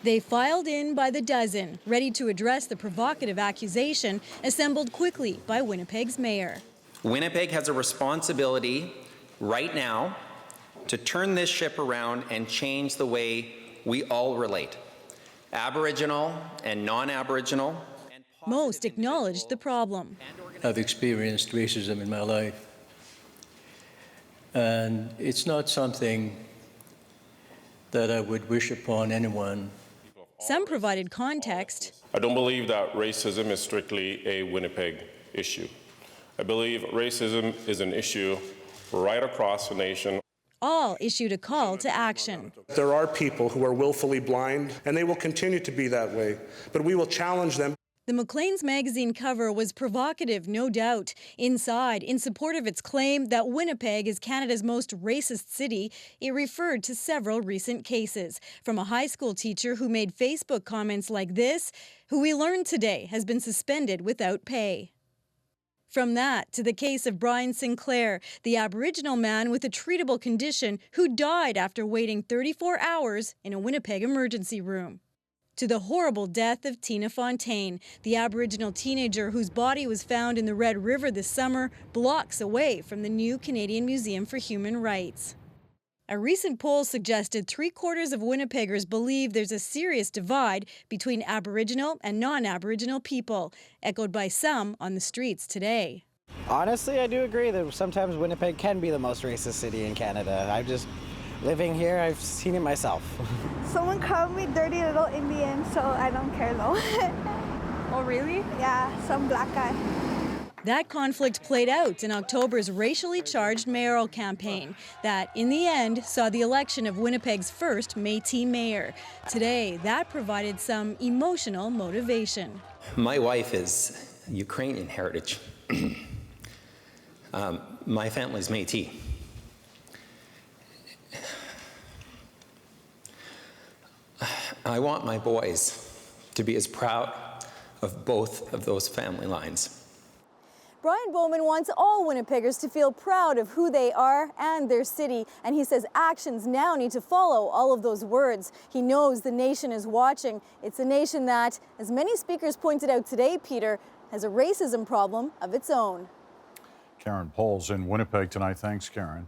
They filed in by the dozen, ready to address the provocative accusation assembled quickly by Winnipeg's mayor. Winnipeg has a responsibility right now to turn this ship around and change the way we all relate. Aboriginal and non-Aboriginal. Most acknowledged the problem. I've experienced racism in my life, and it's not something that I would wish upon anyone. Some provided context. I don't believe that racism is strictly a Winnipeg issue. I believe racism is an issue right across the nation. All issued a call to action. There are people who are willfully blind, and they will continue to be that way, but we will challenge them. The Maclean's magazine cover was provocative, no doubt. Inside, in support of its claim that Winnipeg is Canada's most racist city, it referred to several recent cases. From a high school teacher who made Facebook comments like this, who we learned today has been suspended without pay. From that to the case of Brian Sinclair, the Aboriginal man with a treatable condition who died after waiting 34 hours in a Winnipeg emergency room. To the horrible death of Tina Fontaine, the Aboriginal teenager whose body was found in the Red River this summer, blocks away from the new Canadian Museum for Human Rights. A recent poll suggested 3/4 of Winnipeggers believe there's a serious divide between Aboriginal and non-Aboriginal people, echoed by some on the streets today. Honestly, I do agree that sometimes Winnipeg can be the most racist city in Canada. I'm just living here, I've seen it myself. Someone called me dirty little Indian, so I don't care though. Oh, really? Yeah, some black guy. That conflict played out in October's racially charged mayoral campaign that, in the end, saw the election of Winnipeg's first Métis mayor. Today, that provided some emotional motivation. My wife is Ukrainian heritage. My family's Métis. I want my boys to be as proud of both of those family lines. Brian BOWMAN wants all Winnipeggers to feel proud of who they are and their city, and he says actions now need to follow all of those words. He knows the nation is watching. It's a nation that, as many speakers pointed out today, Peter, has a racism problem of its own. Karen Poles in Winnipeg tonight. Thanks, Karen.